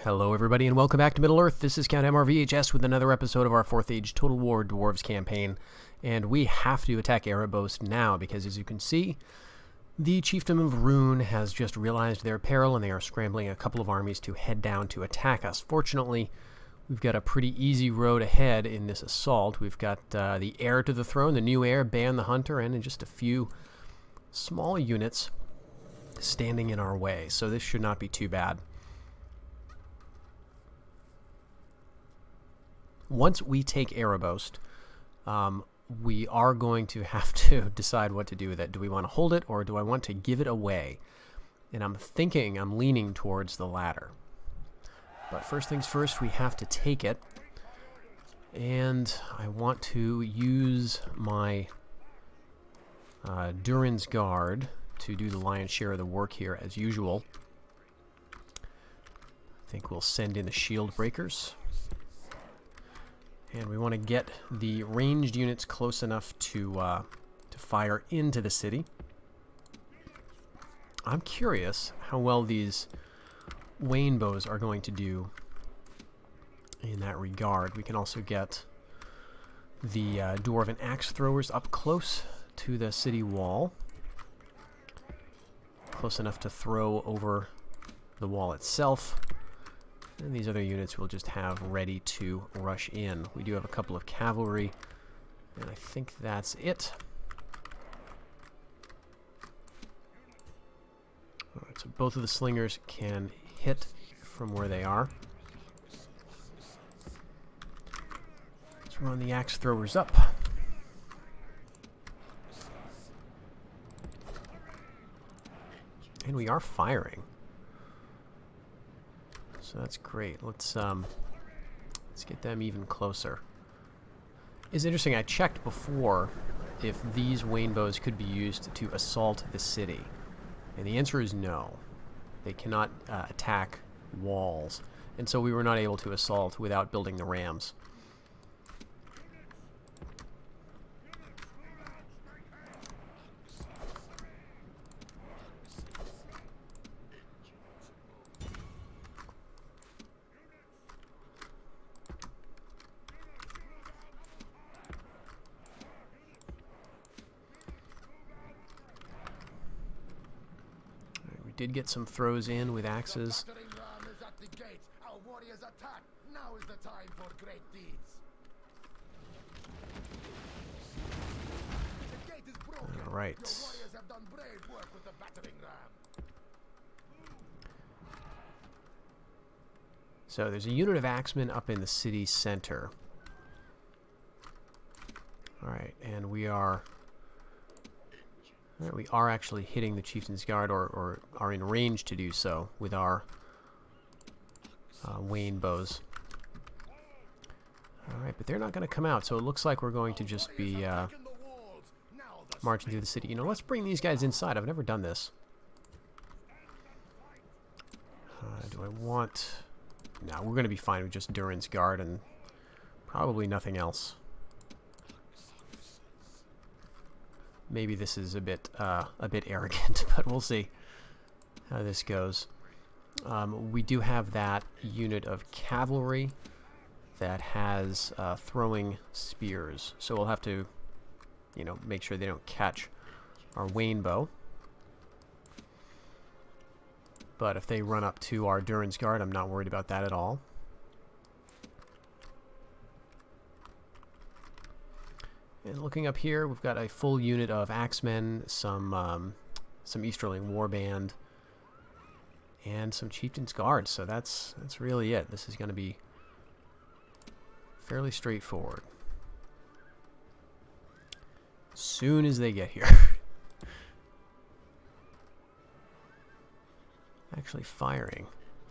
Hello everybody and welcome back to Middle-earth. This is Count MRVHS with another episode of our 4th Age Total War Dwarves campaign. And we have to attack Erebos now because, as you can see, the Chiefdom of Rhun has just realized their peril and they are scrambling a couple of armies to head down to attack us. Fortunately, we've got a pretty easy road ahead in this assault. We've got the heir to the throne, the new heir, Ban the Hunter, and just a few small units standing in our way. So this should not be too bad. Once we take Erebos, we are going to have to decide what to do with it. Do we want to hold it, or do I want to give it away? And I'm leaning towards the latter. But first things first, we have to take it. And I want to use my Durin's Guard to do the lion's share of the work here, as usual. I think we'll send in the shield breakers. And we want to get the ranged units close enough to fire into the city. I'm curious how well these Wayne bows are going to do in that regard. We can also get the Dwarven axe throwers up close to the city wall. Close enough to throw over the wall itself. And these other units we'll just have ready to rush in. We do have a couple of cavalry, and I think that's it. Alright, so both of the slingers can hit from where they are. Let's run the axe throwers up. And we are firing. So that's great. Let's get them even closer. It's interesting, I checked before if these Wayne bows could be used to assault the city. And the answer is no. They cannot attack walls. And so we were not able to assault without building the rams. Did get some throws in with axes. All right. So there's a unit of axemen up in the city center. All right, and we are actually hitting the Chieftain's Guard, or are in range to do so with our Wayne bows. Alright, but they're not going to come out, so it looks like we're going to just be marching through the city. You know, let's bring these guys inside. I've never done this. Do I want... No, we're going to be fine with just Durin's Guard and probably nothing else. Maybe this is a bit arrogant, but we'll see how this goes. We do have that unit of cavalry that has throwing spears, so we'll have to, you know, make sure they don't catch our Wayne bow. But if they run up to our Durin's Guard, I'm not worried about that at all. And looking up here, we've got a full unit of axemen, some Easterling warband, and some Chieftain's Guards. So that's really it. This is going to be fairly straightforward. As soon as they get here. Actually firing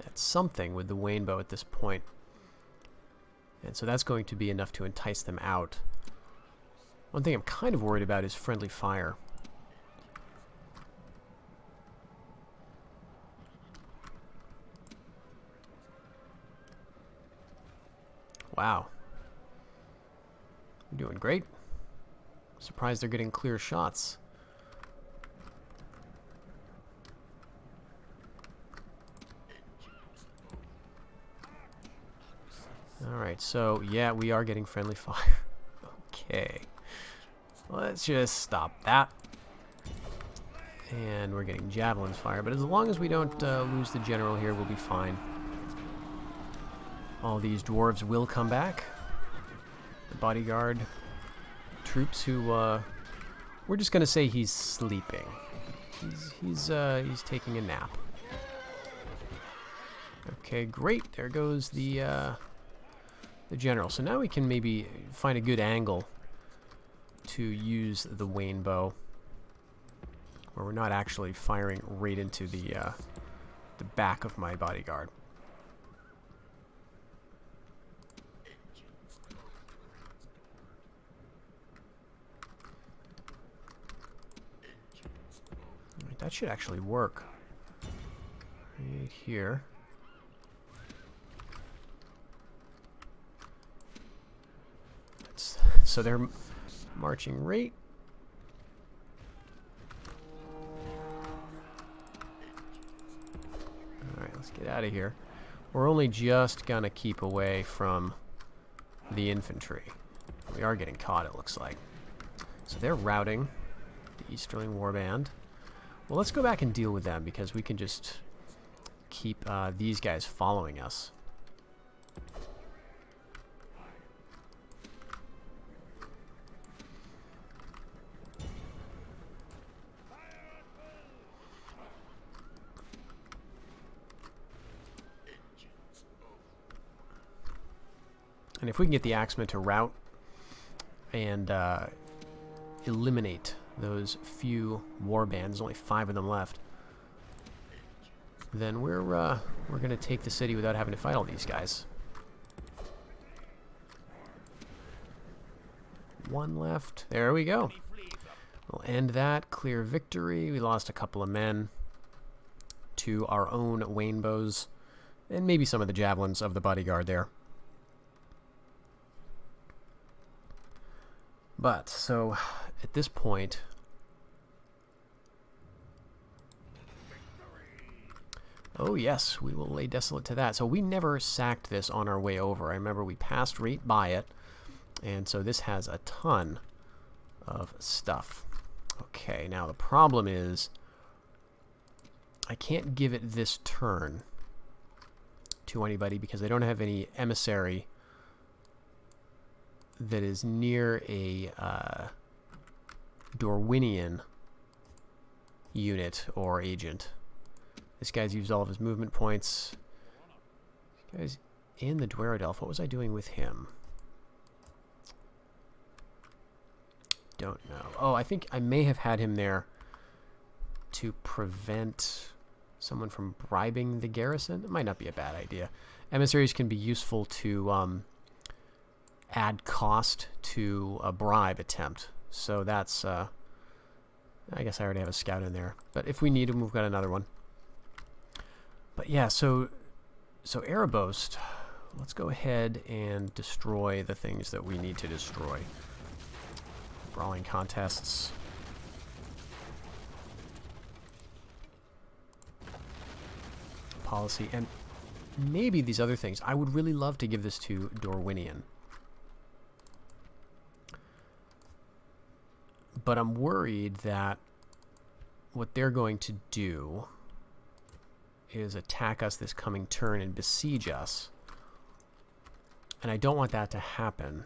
at something with the Wayne bow at this point. And so that's going to be enough to entice them out. One thing I'm kind of worried about is friendly fire. Wow. You're doing great. Surprised they're getting clear shots. Alright, so yeah, we are getting friendly fire. Okay. Let's just stop that. And we're getting javelins fire, but as long as we don't lose the general here, we'll be fine. All these dwarves will come back. The bodyguard troops who, we're just gonna say he's sleeping. He's taking a nap. Okay, great. There goes the general. So now we can maybe find a good angle to use the Wayne bow, where we're not actually firing right into the back of my bodyguard. Right, that should actually work. Right here. So they're marching right. Alright, let's get out of here. We're only just gonna keep away from the infantry. We are getting caught, it looks like. So they're routing the Easterling Warband. Well, let's go back and deal with them, because we can just keep these guys following us. And if we can get the Axemen to rout and eliminate those few war bands, only 5 of them left, then we're going to take the city without having to fight all these guys. 1 left. There we go. We'll end that. Clear victory. We lost a couple of men to our own Wayne bows, and maybe some of the javelins of the bodyguard there. But, so, at this point, oh yes, we will lay desolate to that. So we never sacked this on our way over. I remember we passed right by it, and so this has a ton of stuff. Okay, now the problem is I can't give it this turn to anybody because I don't have any emissary that is near a Dorwinian unit or agent. This guy's used all of his movement points. This guy's in the Dwarves. What was I doing with him? Don't know. Oh, I think I may have had him there to prevent someone from bribing the garrison. It might not be a bad idea. Emissaries can be useful to add cost to a bribe attempt. So that's, I guess I already have a scout in there. But if we need him, we've got another one. But yeah, so Erebos, let's go ahead and destroy the things that we need to destroy. Brawling contests. Policy, and maybe these other things. I would really love to give this to Dorwinian. But I'm worried that what they're going to do is attack us this coming turn and besiege us. And I don't want that to happen,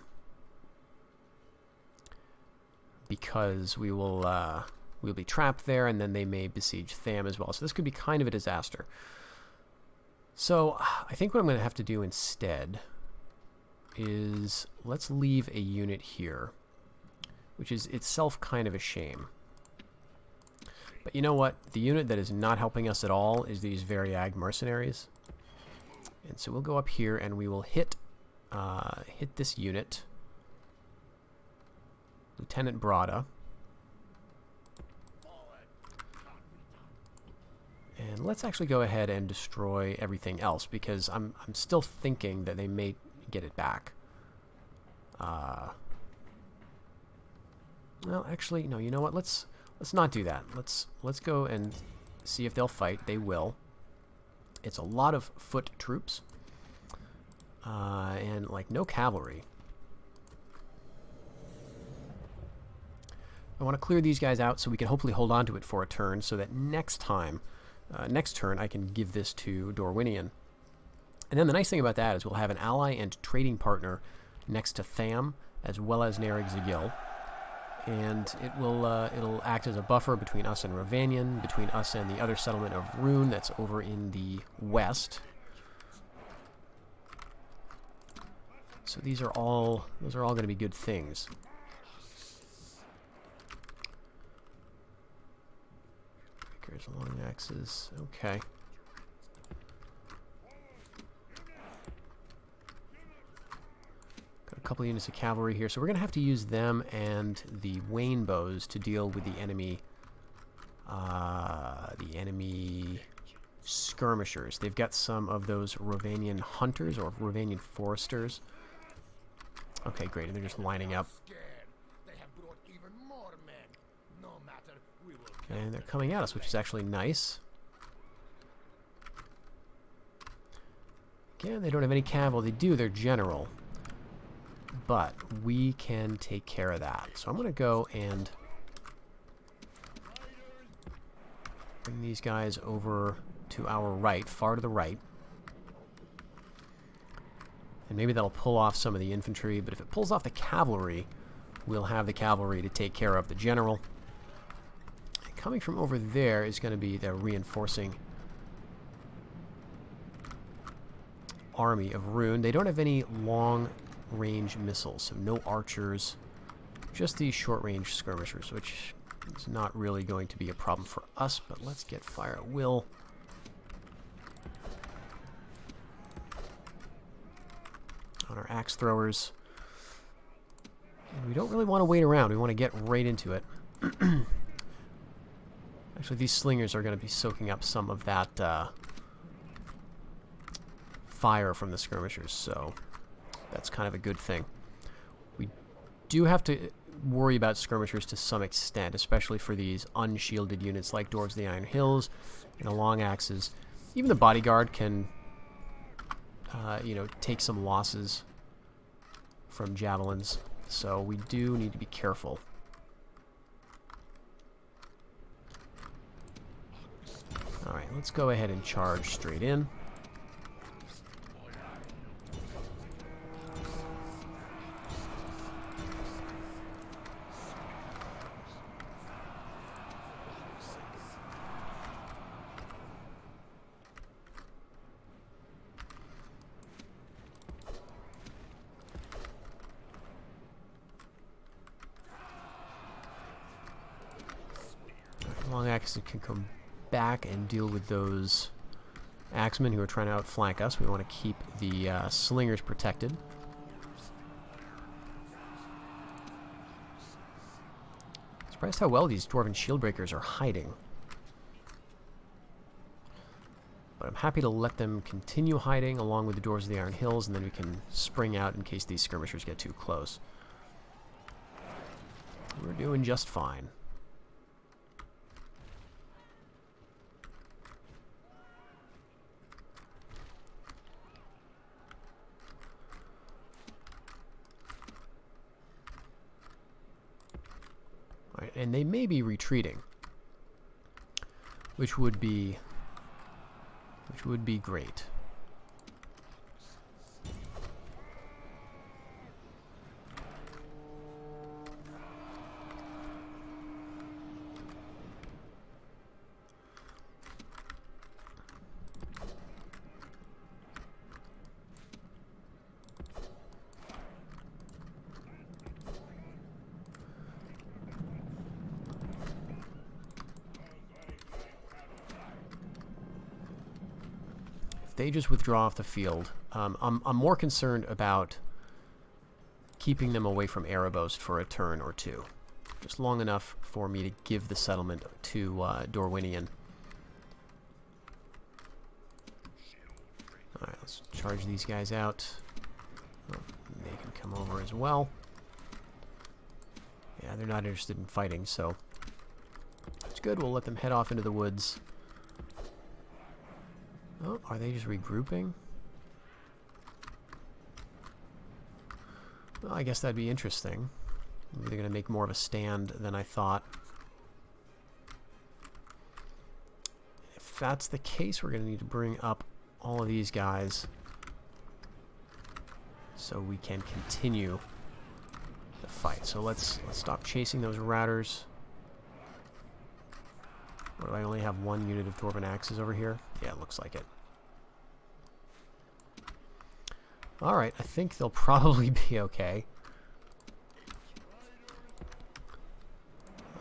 because we will we'll be trapped there, and then they may besiege Tham as well. So this could be kind of a disaster. So I think what I'm going to have to do instead is let's leave a unit here, which is itself kind of a shame. But you know what? The unit that is not helping us at all is these Variag mercenaries. And so we'll go up here and we will hit this unit, Lieutenant Brada. And let's actually go ahead and destroy everything else, because I'm still thinking that they may get it back. Well, actually, no. You know what? Let's not do that. Let's go and see if they'll fight. They will. It's a lot of foot troops. and, like, no cavalry. I want to clear these guys out so we can hopefully hold on to it for a turn so that next time, next turn, I can give this to Dorwinian. And then the nice thing about that is we'll have an ally and trading partner next to Tham, as well as Narig Zagil. And it will it'll act as a buffer between us and Rovanian, between us and the other settlement of Rhun that's over in the west. So those are all going to be good things. Breakers, long axes, okay. Got a couple units of cavalry here, so we're going to have to use them and the Wain bows to deal with the enemy skirmishers. They've got some of those Rovanian hunters or Rovanian foresters. Okay, great, and they're just lining up. And they're coming at us, which is actually nice. Again, they don't have any cavalry. They do, they're general. But we can take care of that. So I'm going to go and bring these guys over to our right, far to the right. And maybe that'll pull off some of the infantry, but if it pulls off the cavalry, we'll have the cavalry to take care of the general. And coming from over there is going to be the reinforcing army of Rhun. They don't have any long-range missiles, so no archers, just these short-range skirmishers, which is not really going to be a problem for us, but let's get fire at will. On our axe throwers. And we don't really want to wait around. We want to get right into it. Actually, these slingers are going to be soaking up some of that fire from the skirmishers, so that's kind of a good thing. We do have to worry about skirmishers to some extent, especially for these unshielded units like Dwarves of the Iron Hills and the long axes. Even the bodyguard can you know, take some losses from javelins, so we do need to be careful. Alright, let's go ahead and charge straight in. Long axes can come back and deal with those axemen who are trying to outflank us. We want to keep the slingers protected. Surprised how well these dwarven shield breakers are hiding. But I'm happy to let them continue hiding along with the Dwarves of the Iron Hills, and then we can spring out in case these skirmishers get too close. We're doing just fine. Right, and they may be retreating, which would be great. They just withdraw off the field. I'm more concerned about keeping them away from Erebos for a turn or two. Just long enough for me to give the settlement to Dorwinian. Alright, let's charge these guys out. Oh, they can come over as well. Yeah, they're not interested in fighting, so that's good. We'll let them head off into the woods. Oh, are they just regrouping? Well, I guess that'd be interesting. Maybe they're going to make more of a stand than I thought. If that's the case, we're going to need to bring up all of these guys so we can continue the fight. So let's stop chasing those routers. What do I only have one unit of Dwarven axes over here? Yeah, it looks like it. Alright, I think they'll probably be okay.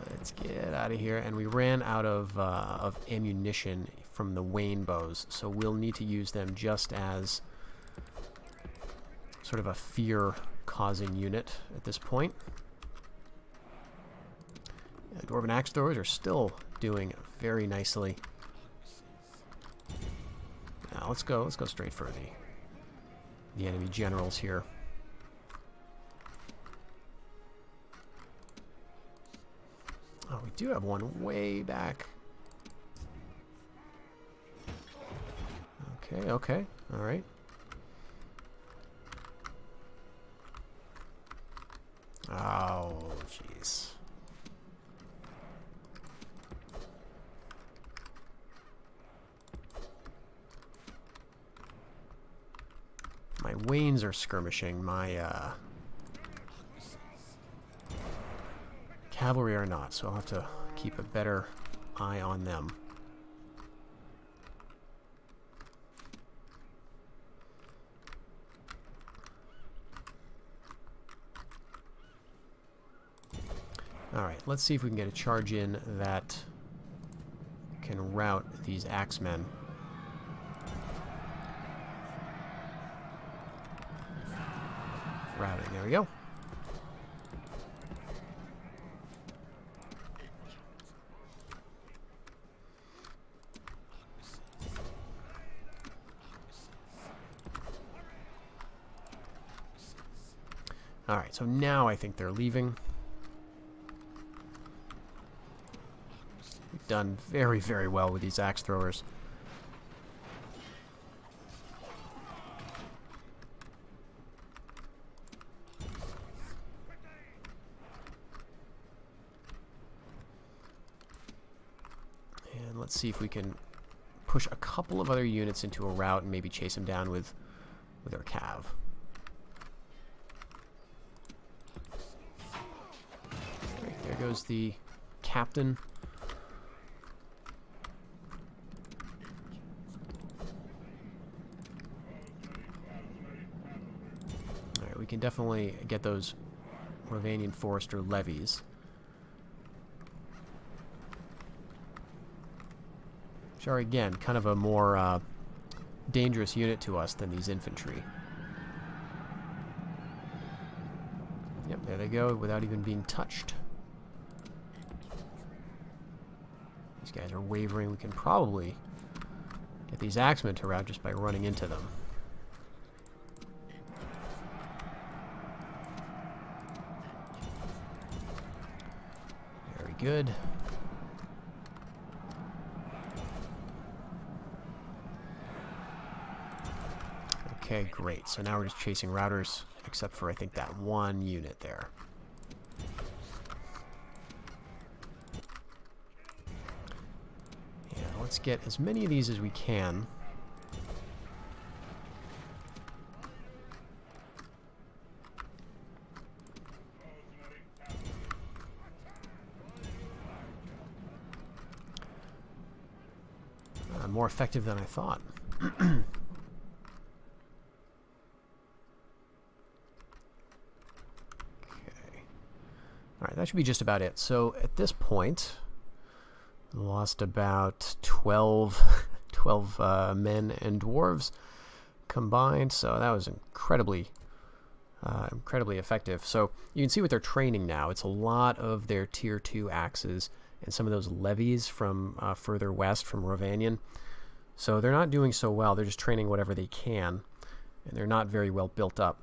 Let's get out of here. And we ran out of ammunition from the Wayne bows, so we'll need to use them just as sort of a fear-causing unit at this point. Yeah, Dwarven axe throwers are still doing very nicely. Now let's go straight for the enemy generals here. Oh, we do have one way back. Okay, all right. Oh, jeez. My Waynes are skirmishing. My cavalry are not, so I'll have to keep a better eye on them. Alright, let's see if we can get a charge in that can rout these axemen. Routing, there we go. Alright, so now I think they're leaving. We've done very, very well with these axe throwers. And let's see if we can push a couple of other units into a route and maybe chase them down with our cav. Right, there goes the captain. Alright, we can definitely get those Rovanian Forester levies. Which are, again, kind of a more dangerous unit to us than these infantry. Yep, there they go, without even being touched. These guys are wavering. We can probably get these axemen to rout just by running into them. Very good. Okay, great. So now we're just chasing routers, except for, I think, that one unit there. Yeah, let's get as many of these as we can. More effective than I thought. Alright, that should be just about it. So at this point, lost about 12 men and dwarves combined, so that was incredibly effective. So you can see with their training now, it's a lot of their tier 2 axes and some of those levies from further west from Rovanian. So they're not doing so well. They're just training whatever they can, and they're not very well built up.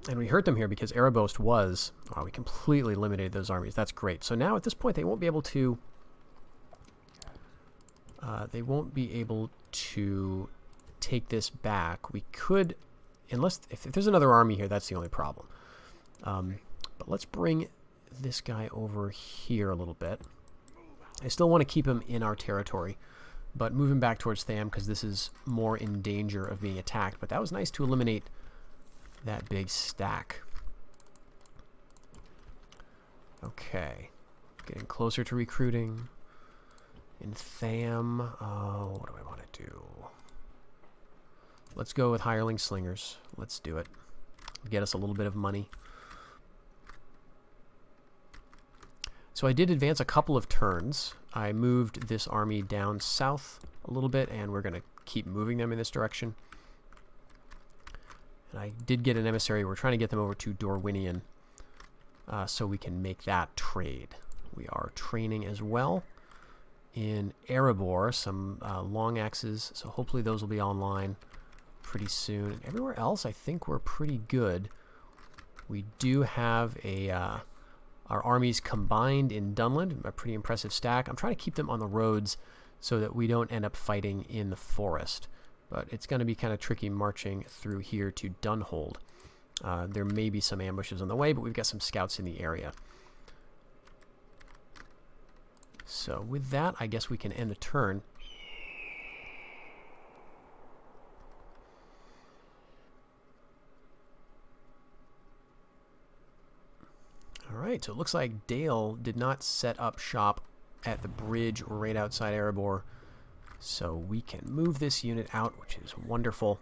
And we hurt them here because Erebos was... Oh, we completely eliminated those armies. That's great. So now at this point they won't be able to... take this back. We could unless if there's another army here, that's the only problem. But let's bring this guy over here a little bit. I still want to keep him in our territory, but move him back towards Tham because this is more in danger of being attacked. But that was nice to eliminate that big stack. Okay, getting closer to recruiting. In Tham, what do I want to do? Let's go with hireling slingers. Let's do it. Get us a little bit of money. So I did advance a couple of turns. I moved this army down south a little bit, and we're going to keep moving them in this direction. And I did get an emissary. We're trying to get them over to Dorwinion so we can make that trade. We are training as well in Erebor, some long axes, so hopefully those will be online pretty soon. And everywhere else, I think we're pretty good. We do have our armies combined in Dunland, a pretty impressive stack. I'm trying to keep them on the roads so that we don't end up fighting in the forest. But it's going to be kind of tricky marching through here to Dunhold. There may be some ambushes on the way, but we've got some scouts in the area. So with that, I guess we can end the turn. Alright, so it looks like Dale did not set up shop at the bridge right outside Erebor. So we can move this unit out, which is wonderful.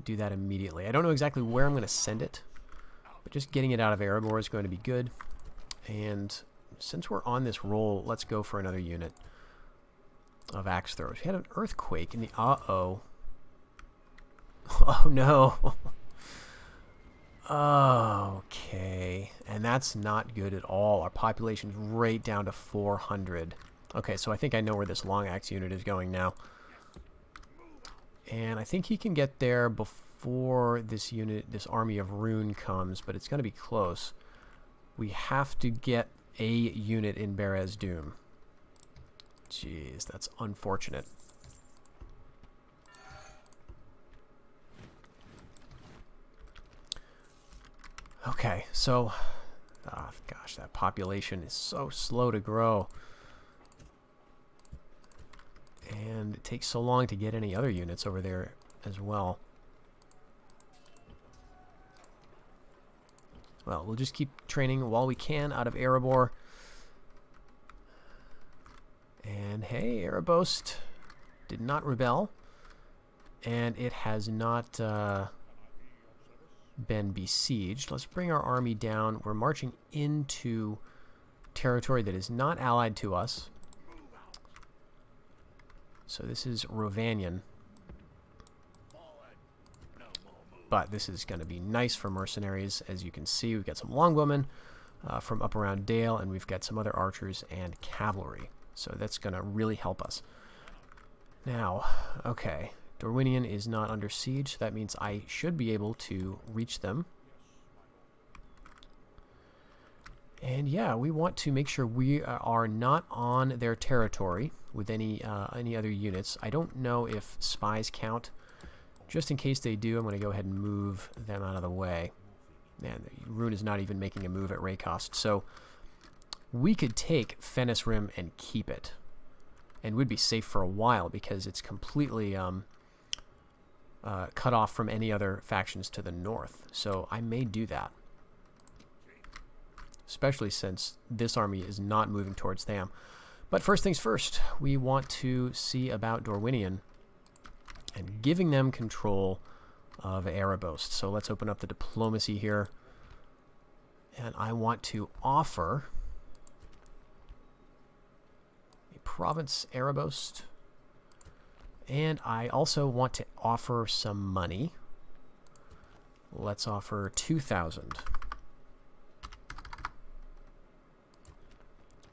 Do that immediately. I don't know exactly where I'm going to send it, but just getting it out of Erebor is going to be good. And since we're on this roll, let's go for another unit of axe throwers. We had an earthquake in the... Uh-oh. Oh, no. Okay. And that's not good at all. Our population's right down to 400. Okay, so I think I know where this long axe unit is going now. And I think he can get there before this unit, this army of Rhun comes, but it's going to be close. We have to get a unit in Berez Doom. Jeez, that's unfortunate. Okay, so... Oh, gosh, that population is so slow to grow. And it takes so long to get any other units over there as well. Well, we'll just keep training while we can out of Erebor. And hey, Erebos did not rebel. And it has not been besieged. Let's bring our army down. We're marching into territory that is not allied to us. So this is Rovanion. But this is going to be nice for mercenaries. As you can see, we've got some longbowmen from up around Dale, and we've got some other archers and cavalry. So that's going to really help us. Now, okay, Dorwinion is not under siege. So that means I should be able to reach them. And yeah, we want to make sure we are not on their territory with any other units. I don't know if spies count. Just in case they do, I'm going to go ahead and move them out of the way. And Rhun is not even making a move at Raycost. So we could take Fennis Rim and keep it. And we'd be safe for a while because it's completely cut off from any other factions to the north. So I may do that. Especially since this army is not moving towards Tham. But first things first, we want to see about Dorwinion and giving them control of Erebos. So let's open up the diplomacy here. And I want to offer a province Erebos. And I also want to offer some money. Let's offer 2,000.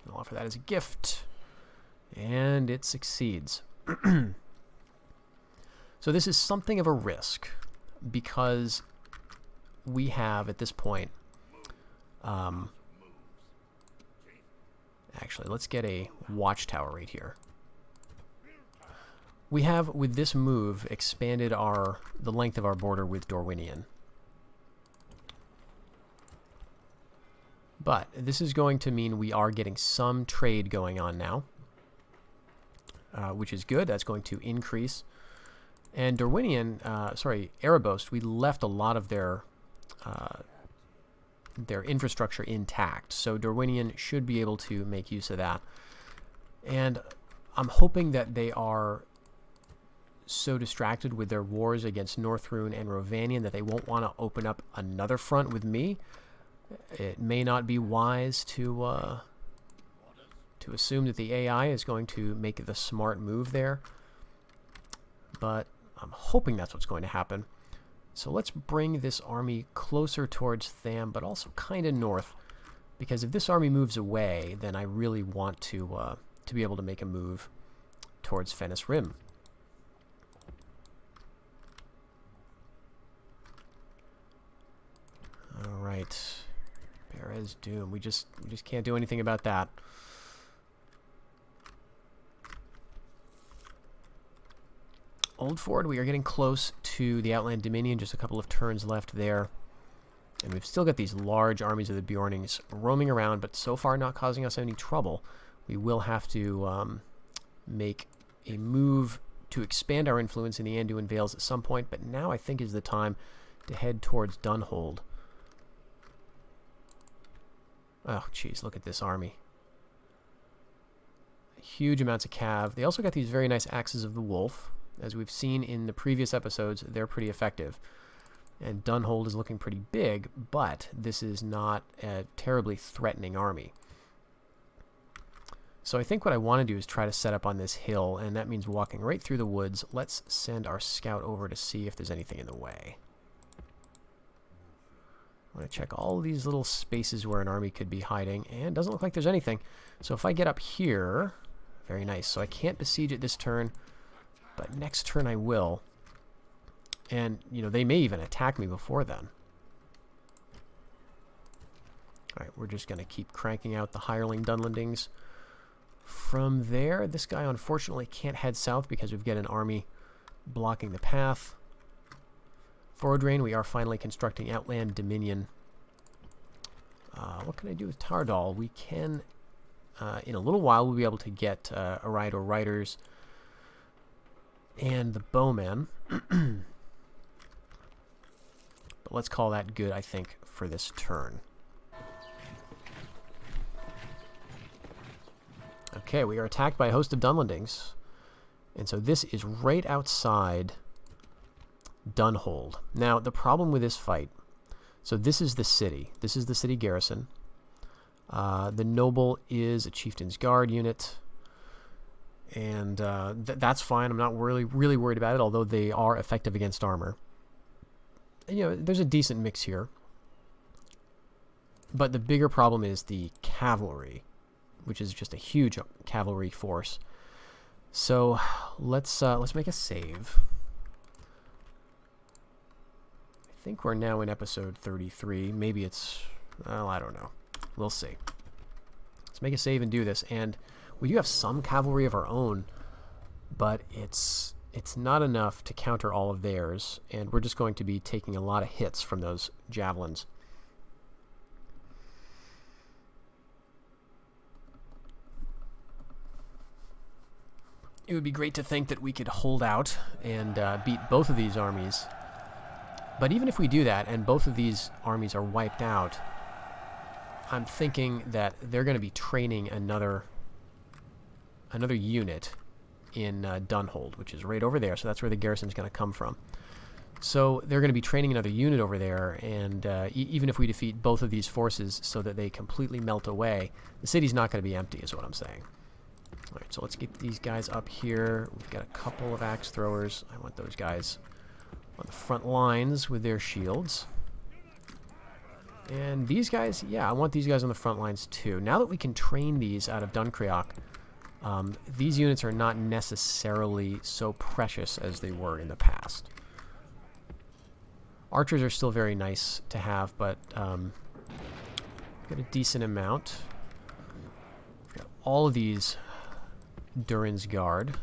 I'll offer that as a gift. And it succeeds. So this is something of a risk because we have at this point actually let's get a watchtower right here. we have, with this move, expanded the length of our border with Dorwinion. But this is going to mean we are getting some trade going on now, which is good. That's going to increase. And Dorwinion, Erebos, we left a lot of their infrastructure intact. So Dorwinion should be able to make use of that. And I'm hoping that they are so distracted with their wars against North Rhun and Rovanion that they won't want to open up another front with me. It may not be wise to assume that the AI is going to make the smart move there, but I'm hoping that's what's going to happen. So let's bring this army closer towards Tham, but also kind of north, because if this army moves away, then I really want to be able to make a move towards Fennis Rim. All right. Perez Doom. We just can't do anything about that. Old Ford, we are getting close to the Outland Dominion. Just a couple of turns left there. And we've still got these large armies of the Bjornings roaming around, but so far not causing us any trouble. We will have to make a move to expand our influence in the Anduin Vales at some point, but now I think is the time to head towards Dunhold. Oh, jeez, look at this army. Huge amounts of cav. They also got these very nice Axes of the Wolf. As we've seen in the previous episodes, they're pretty effective. And Dunhold is looking pretty big, but this is not a terribly threatening army. So I think what I want to do is try to set up on this hill, and that means walking right through the woods. Let's send our scout over to see if there's anything in the way. I'm going to check all these little spaces where an army could be hiding, and it doesn't look like there's anything. So if I get up here, very nice. So I can't besiege it this turn, but next turn I will. And, you know, they may even attack me before then. Alright, we're just going to keep cranking out the hireling Dunlendings. From there, this guy unfortunately can't head south because we've got an army blocking the path. For Odrain, we are finally constructing Outland Dominion. What can I do with Tardal? We can, in a little while, we'll be able to get Arido Riders and the Bowmen. But let's call that good, I think, for this turn. Okay, we are attacked by a host of Dunlendings. And so this is right outside Dunhold. Now, the problem with this fight, so this is the city. This is the city garrison. The noble is a chieftain's guard unit. And that's fine. I'm not really worried about it, although they are effective against armor. You know, there's a decent mix here. But the bigger problem is the cavalry, which is just a huge cavalry force. So let's make a save. I think we're now in episode 33. Maybe it's, well, I don't know. We'll see. Let's make a save and do this. And we do have some cavalry of our own, but it's not enough to counter all of theirs, and we're just going to be taking a lot of hits from those javelins. It would be great to think that we could hold out and beat both of these armies. But even if we do that and both of these armies are wiped out, I'm thinking that they're going to be training another unit in Dunhold, which is right over there. So that's where the garrison's going to come from. So they're going to be training another unit over there, and even if we defeat both of these forces so that they completely melt away, the city's not going to be empty, is what I'm saying. All right, so let's get these guys up here. We've got a couple of axe throwers. I want those guys on the front lines with their shields. And these guys, yeah, I want these guys on the front lines too. Now that we can train these out of Dunkreok, these units are not necessarily so precious as they were in the past. Archers are still very nice to have, but got a decent amount. We've got all of these Durin's Guard.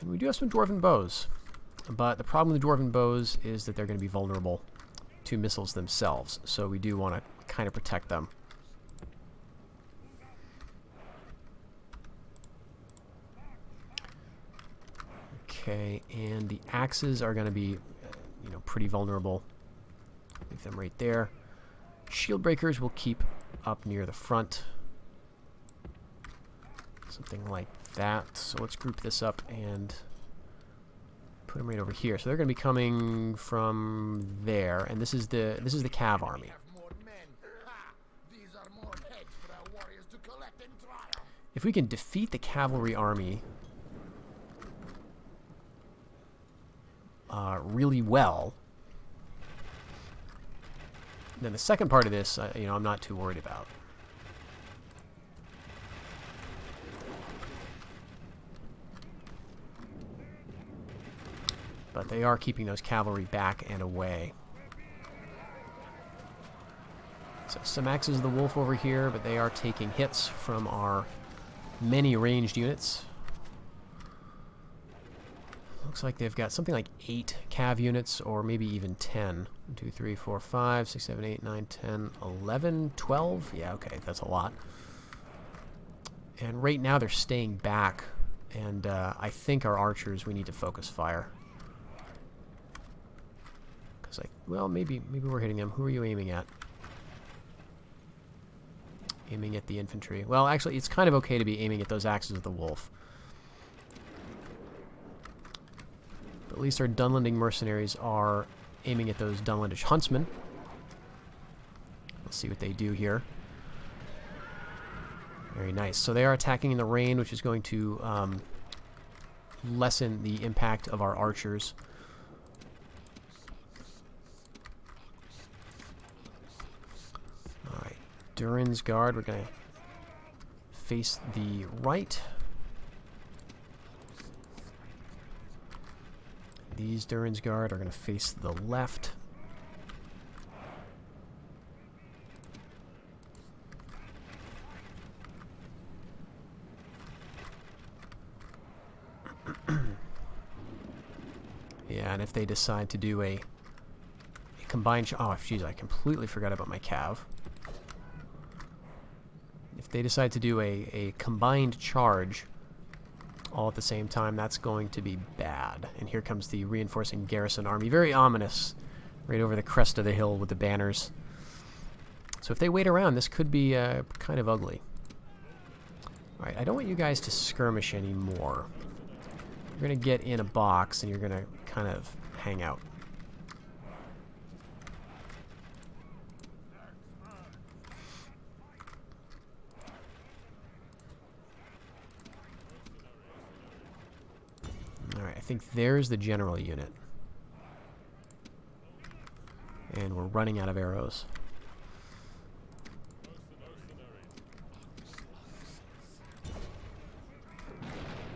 And we do have some dwarven bows. But the problem with the dwarven bows is that they're going to be vulnerable to missiles themselves. So we do want to kind of protect them. Okay, and the axes are going to be, you know, pretty vulnerable. Leave them right there. Shield breakers will keep up near the front. Something like that. So let's group this up and put them right over here. So they're going to be coming from there, and this is the cav army. If we can defeat the cavalry army really well, then the second part of this, you know, I'm not too worried about. But they are keeping those cavalry back and away. So some axes of the wolf over here, but they are taking hits from our many ranged units. Looks like they've got something like 8 cav units, or maybe even 10. 1, 2, 3, 4, 5, 6, 7, 8, 9, 10, 11, 12. Yeah, okay, that's a lot. And right now they're staying back, and I think our archers, we need to focus fire. Well, maybe we're hitting them. Who are you aiming at? Aiming at the infantry. Well, actually, it's kind of okay to be aiming at those axes of the wolf. But at least our Dunlending mercenaries are aiming at those Dunlendish huntsmen. Let's see what they do here. Very nice. So they are attacking in the rain, which is going to lessen the impact of our archers. Durin's Guard, we're going to face the right. These Durin's Guard are going to face the left. Yeah, and if they decide to do a combined... Oh, jeez, I completely forgot about my cav. If they decide to do a combined charge all at the same time, that's going to be bad. And here comes the reinforcing garrison army. Very ominous, right over the crest of the hill with the banners. So if they wait around, this could be kind of ugly. Alright, I don't want you guys to skirmish anymore. You're going to get in a box, and you're going to kind of hang out. Alright, I think there's the general unit. And we're running out of arrows.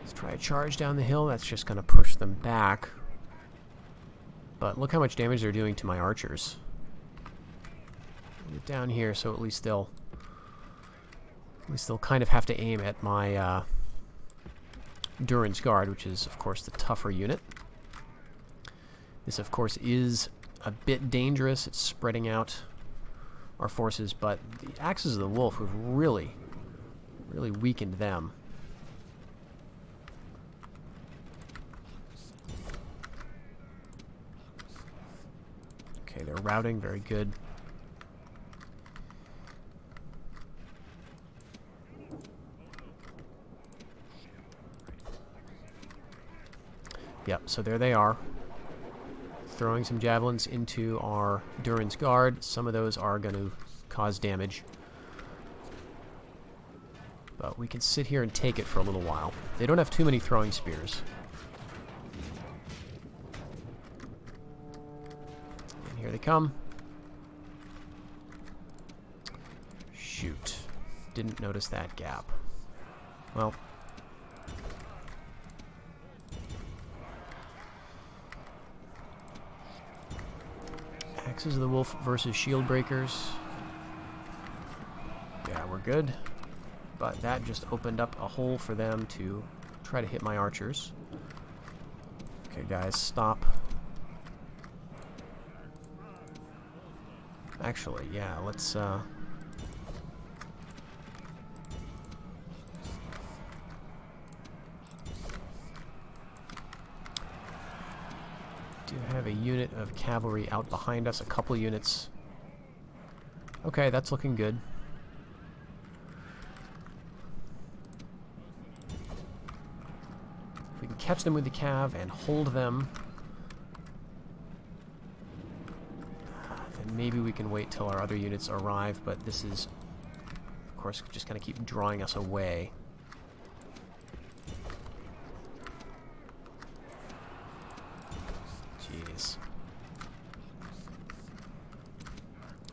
Let's try a charge down the hill. That's just going to push them back. But look how much damage they're doing to my archers. Get down here, so at least they'll kind of have to aim at my Durin's Guard, which is, of course, the tougher unit. This, of course, is a bit dangerous. It's spreading out our forces, but the Axes of the Wolf have really weakened them. Okay, they're routing. Very good. Yep, so there they are. Throwing some javelins into our Durin's Guard. Some of those are going to cause damage. But we can sit here and take it for a little while. They don't have too many throwing spears. And here they come. Shoot. Didn't notice that gap. Well... Axes of the Wolf versus Shield Breakers. Yeah, we're good. But that just opened up a hole for them to try to hit my archers. Okay, guys, stop. Actually, yeah, let's, do have a unit of cavalry out behind us, a couple units. Okay, that's looking good. If we can catch them with the cav and hold them, then maybe we can wait till our other units arrive, but this is, of course, just going to keep drawing us away. Jeez.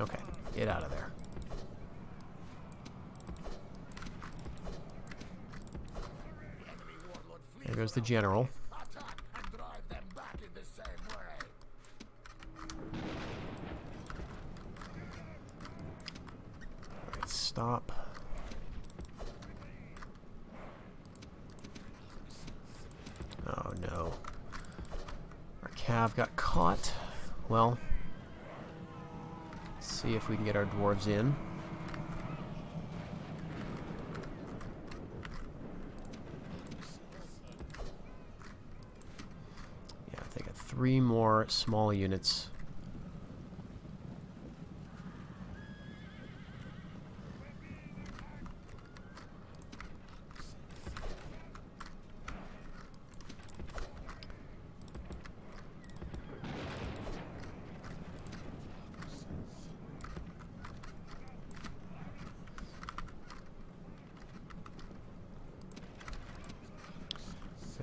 Okay, get out of there. There goes the general. Alright, stop. Oh no. Our cav got caught. Well, let's see if we can get our dwarves in. Yeah, I think 3 more small units.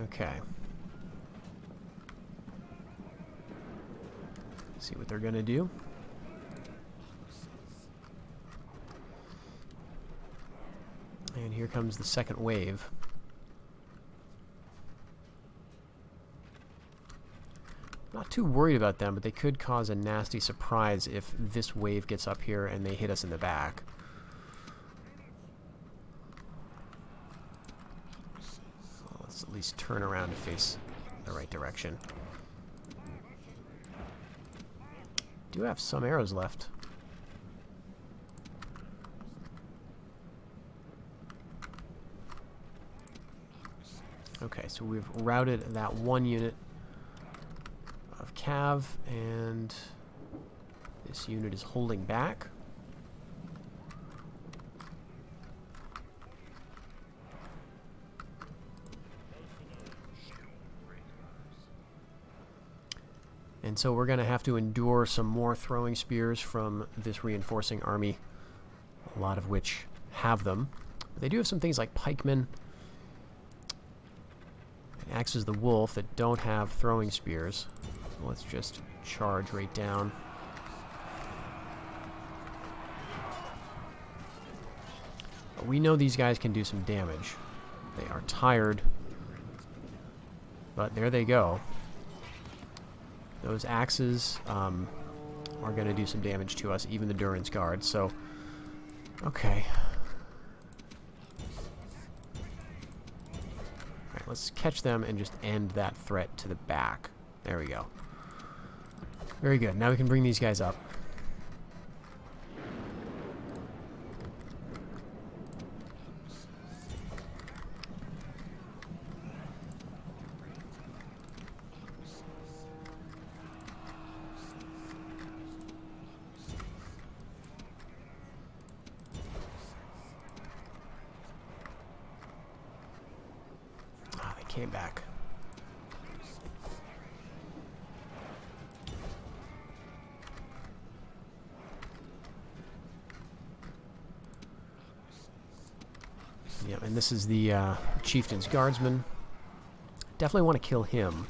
Okay. See what they're gonna do. And here comes the second wave. Not too worried about them, but they could cause a nasty surprise if this wave gets up here and they hit us in the back. So let's at least turn around to face the right direction. Do have some arrows left. Okay, so we've routed that one unit of cav, and this unit is holding back. And so we're going to have to endure some more throwing spears from this reinforcing army, a lot of which have them. But they do have some things like pikemen and axes the wolf that don't have throwing spears. Let's just charge right down. But we know these guys can do some damage. They are tired, but there they go. Those axes are going to do some damage to us, even the Durin's Guard, so... Okay. Alright, let's catch them and just end that threat to the back. There we go. Very good. Now we can bring these guys up. Came back. Yeah, and this is the Chieftain's Guardsman. Definitely want to kill him.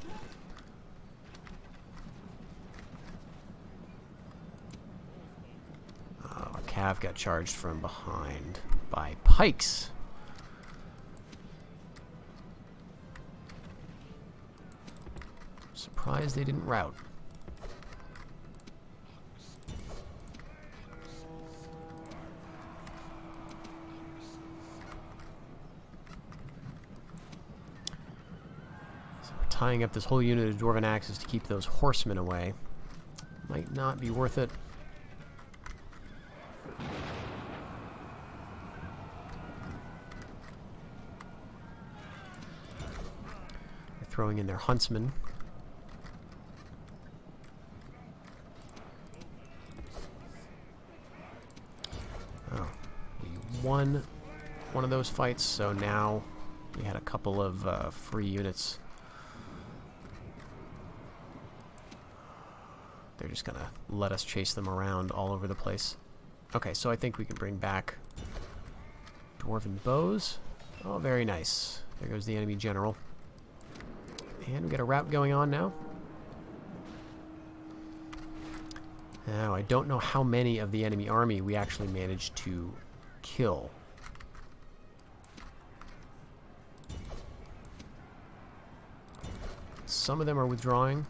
Oh, a cav got charged from behind by pikes. Surprised they didn't rout. So we're Tying up this whole unit of Dwarven axes to keep those horsemen away might not be worth it. They're throwing in their huntsmen. Oh, we won one of those fights, so now we had a couple of free units. They're just gonna let us chase them around all over the place. Okay, so I think we can bring back Dwarven bows. Oh, very nice. There goes the enemy general. And we got a rout going on now. Now, I don't know how many of the enemy army we actually managed to kill. Some of them are withdrawing.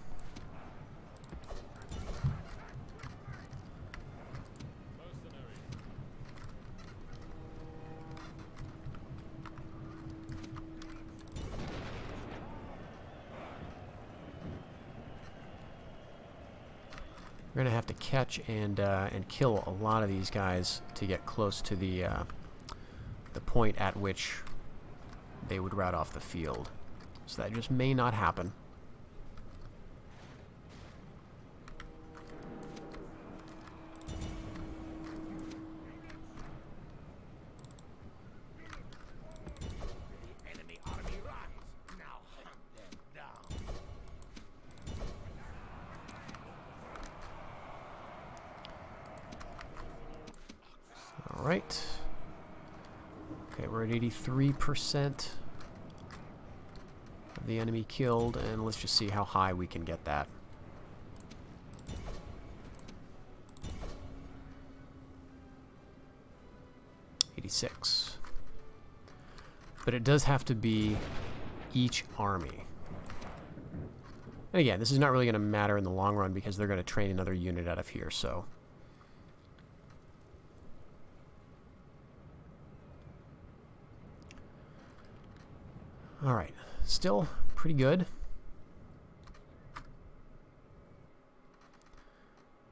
We're gonna have to catch and kill a lot of these guys to get close to the point at which they would rout off the field. So that just may not happen. Alright. Okay, we're at 83% of the enemy killed, and let's just see how high we can get that. '86. But it does have to be each army. And again, this is not really going to matter in the long run because they're going to train another unit out of here, so... Alright, still pretty good.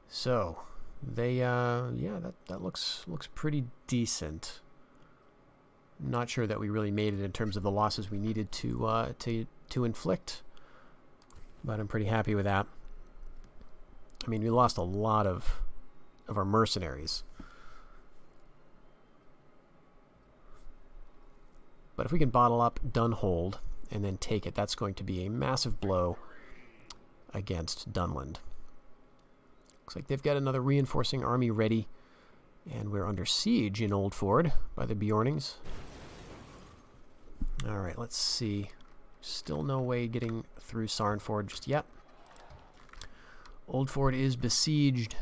So, they, yeah, that looks pretty decent. Not sure that we really made it in terms of the losses we needed to inflict, but I'm pretty happy with that. I mean, we lost a lot of our mercenaries. But if we can bottle up Dunhold and then take it, that's going to be a massive blow against Dunland. Looks like they've got another reinforcing army ready, and we're under siege in Old Ford by the Bjornings. Alright, let's see. Still no way getting through Sarnford just yet. Old Ford is besieged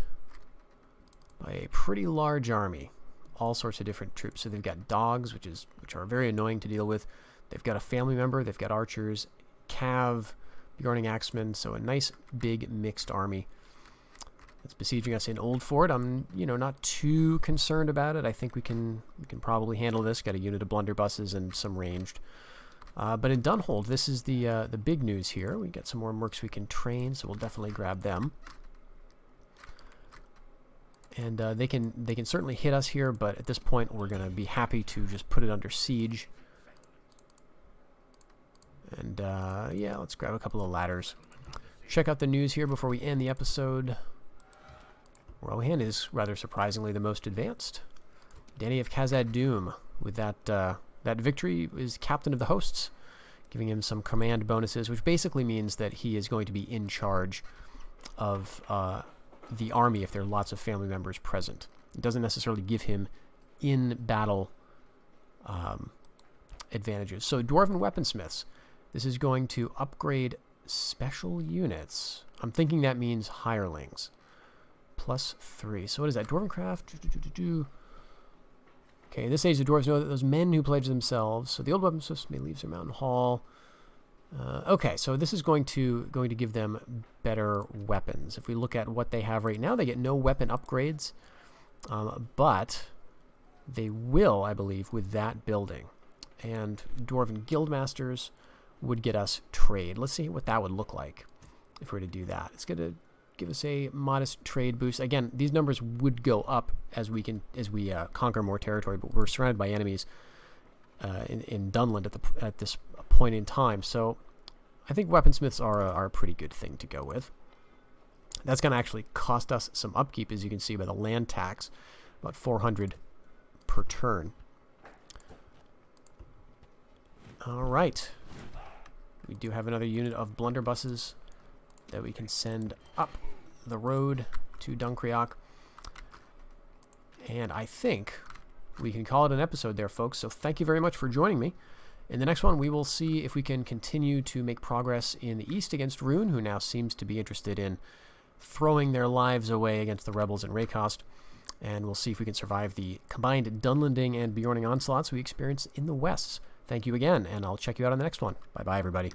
by a pretty large army. All sorts of different troops. So they've got dogs, which are very annoying to deal with. They've got a family member. They've got archers, cav, Bjorning axemen. So a nice big mixed army that's besieging us in Old Fort. I'm not too concerned about it. I think we can probably handle this. Got a unit of blunderbusses and some ranged. But in Dunhold, this is the big news here. We got some more mercs we can train, so we'll definitely grab them. And they can certainly hit us here, but at this point we're going to be happy to just put it under siege. And yeah, let's grab a couple of ladders. Check out the news here before we end the episode. Rohan is rather surprisingly the most advanced. Danny of Khazad Doom with that victory is captain of the hosts, giving him some command bonuses, which basically means that he is going to be in charge of the army if there are lots of family members present. It doesn't necessarily give him in battle advantages. So Dwarven weaponsmiths, this is going to upgrade special units. I'm thinking that means hirelings. +3. So what is that? Dwarvencraft. Okay, in this age the dwarves know that those men who pledge themselves. So the old weaponsmiths may leave their mountain hall. Okay, so this is going to give them better weapons. If we look at what they have right now, they get no weapon upgrades, but they will, I believe, with that building. And Dwarven Guildmasters would get us trade. Let's see what that would look like if we were to do that. It's going to give us a modest trade boost. Again, these numbers would go up as we conquer more territory, but we're surrounded by enemies in Dunland at this point in time. So I think weaponsmiths are a pretty good thing to go with. That's going to actually cost us some upkeep, as you can see by the land tax, about 400 per turn. All right. We do have another unit of blunderbusses that we can send up the road to Dunkreok. And I think we can call it an episode there, folks. So thank you very much for joining me. In the next one, we will see if we can continue to make progress in the east against Rhun, who now seems to be interested in throwing their lives away against the rebels in Raycost. And we'll see if we can survive the combined Dunlending and Bjorning onslaughts we experience in the west. Thank you again, and I'll check you out on the next one. Bye-bye, everybody.